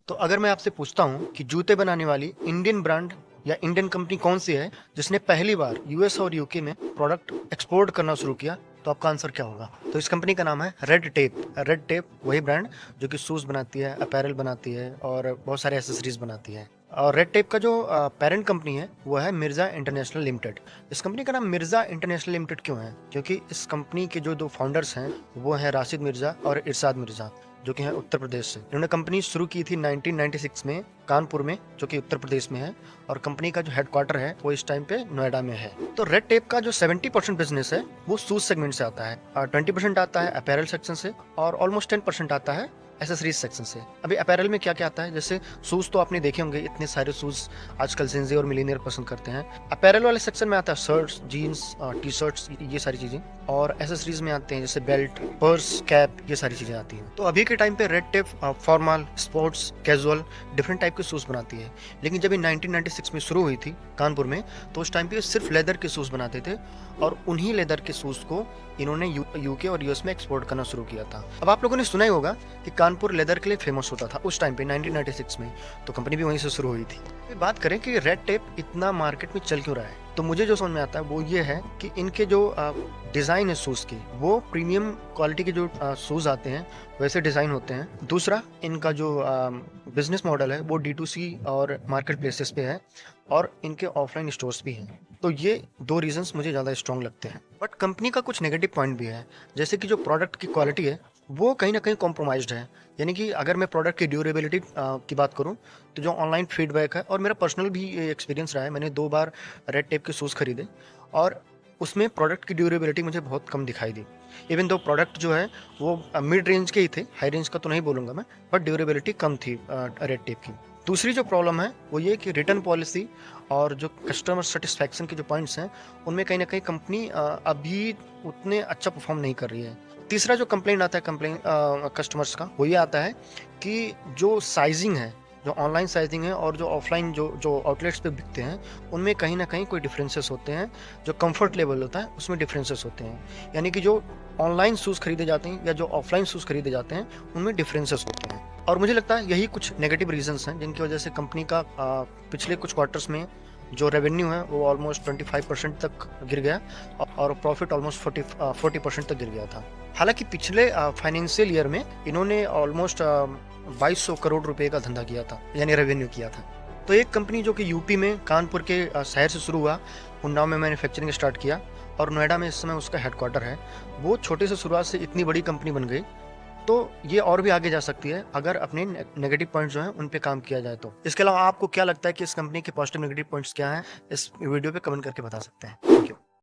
तो अगर मैं आपसे पूछता हूँ कि जूते बनाने वाली इंडियन ब्रांड या इंडियन कंपनी कौन सी है जिसने पहली बार यूएस और यूके में प्रोडक्ट एक्सपोर्ट करना शुरू किया, तो आपका आंसर क्या होगा? तो इस कंपनी का नाम है रेड टेप। रेड टेप वही ब्रांड जो कि शूज बनाती है, अपैरल बनाती है और बहुत सारे एसेसरीज बनाती है। और रेड टेप का जो पेरेंट कंपनी है वो है मिर्जा इंटरनेशनल लिमिटेड। इस कंपनी का नाम मिर्जा इंटरनेशनल लिमिटेड क्यों है? क्योंकि इस कंपनी के जो दो फाउंडर्स हैं वो हैं राशिद मिर्जा और इरशाद मिर्जा, जो कि है उत्तर प्रदेश से। इन्होंने कंपनी शुरू की थी 1996 में कानपुर में, जो कि उत्तर प्रदेश में है, और कंपनी का जो हेडक्वार्टर है वो इस टाइम पे नोएडा में है। तो रेड टेप का जो 70% बिजनेस है वो शूज सेगमेंट से आता है और 20% आता है अपैरल सेक्शन से और ऑलमोस्ट 10% आता है एसेसरीज सेक्शन से। अभी अपैरल में क्या क्या आता है, जैसे शूज तो आपने देखे होंगे, इतने सारे शूज आजकल जेंजी और मिलीनियर पसंद करते हैं। अपैरल वाले सेक्शन में आता है शर्ट्स, जीन्स, टी शर्ट्स, ये सारी चीजें। और एसेसरीज में आते हैं जैसे बेल्ट, पर्स, कैप, ये सारी चीजें आती हैं। तो अभी के टाइम पे red tape formal, sports, casual, different type के शूज बनाती है। लेकिन जब 1996 में शुरू हुई थी कानपुर में, तो उस टाइम पे सिर्फ लेदर के शूज बनाते थे और उन्हीं लेदर के शूज को इन्होंने यूके और यूएस में एक्सपोर्ट करना शुरू किया था। अब आप लोगों ने सुना ही होगा कि कानपुर लेदर के लिए फेमस होता था उस टाइम पे 1996 में, तो कंपनी भी वहीं से शुरू हुई थी। बात करें कि रेड टेप इतना मार्केट में चल क्यों रहा है, तो मुझे जो समझ में आता है वो ये है कि इनके जो डिज़ाइन है शूज़ की, वो प्रीमियम क्वालिटी के जो शूज़ आते हैं वैसे डिज़ाइन होते हैं। दूसरा, इनका जो बिजनेस मॉडल है वो D2C और मार्केट प्लेसेस पे है और इनके ऑफलाइन स्टोर्स भी हैं। तो ये दो रीजंस मुझे ज़्यादा स्ट्रॉन्ग लगते हैं। बट कंपनी का कुछ नेगेटिव पॉइंट भी है, जैसे कि जो प्रोडक्ट की क्वालिटी है वो कहीं ना कहीं कॉम्प्रोमाइज्ड है। यानी कि अगर मैं प्रोडक्ट की ड्यूरेबिलिटी की बात करूं, तो जो ऑनलाइन फीडबैक है और मेरा पर्सनल भी एक्सपीरियंस रहा है, मैंने 2 बार रेड टेप के शूज़ खरीदे और उसमें प्रोडक्ट की ड्यूरेबिलिटी मुझे बहुत कम दिखाई दी। इवन दो प्रोडक्ट जो है वो मिड रेंज के ही थे, हाई रेंज का तो नहीं बोलूँगा मैं, बट ड्यूरेबिलिटी कम थी रेड टेप की। दूसरी जो प्रॉब्लम है वो ये कि रिटर्न पॉलिसी और जो कस्टमर सेटिस्फैक्शन के जो पॉइंट्स हैं उनमें कहीं ना कहीं कंपनी अभी उतने अच्छा परफॉर्म नहीं कर रही है। तीसरा जो कंप्लेंट आता है कस्टमर्स का, वो ये आता है कि जो साइजिंग है, जो ऑनलाइन साइजिंग है और जो ऑफलाइन जो आउटलेट्स पे बिकते हैं, उनमें कहीं ना कहीं कोई डिफरेंसेस होते हैं। जो कंफर्ट लेवल होता है उसमें डिफरेंसेस होते हैं। यानी कि जो ऑनलाइन शूज़ खरीदे जाते हैं या जो ऑफलाइन शूज़ खरीदे जाते हैं उनमें डिफरेंसेस होते हैं। और मुझे लगता है यही कुछ नेगेटिव रीजंस हैं जिनकी वजह से कंपनी का पिछले कुछ क्वार्टर्स में जो रेवेन्यू है वो ऑलमोस्ट 25% तक गिर गया और प्रॉफिट ऑलमोस्ट 40% तक गिर गया था। हालांकि पिछले फाइनेंशियल ईयर में इन्होंने ऑलमोस्ट 2200 करोड़ रुपए का धंधा किया था, यानी रेवेन्यू किया था। तो एक कंपनी जो कि यूपी में कानपुर के शहर से शुरू हुआ, उन्नाव में मैन्युफैक्चरिंग स्टार्ट किया और नोएडा में इस समय उसका हेडक्वार्टर है, वो छोटे से शुरुआत से इतनी बड़ी कंपनी बन गई। तो ये और भी आगे जा सकती है अगर अपने नेगेटिव पॉइंट्स जो हैं उन पे काम किया जाए तो। इसके अलावा आपको क्या लगता है कि इस कंपनी के पॉजिटिव नेगेटिव पॉइंट्स क्या हैं, इस वीडियो पे कमेंट करके बता सकते हैं। Thank you.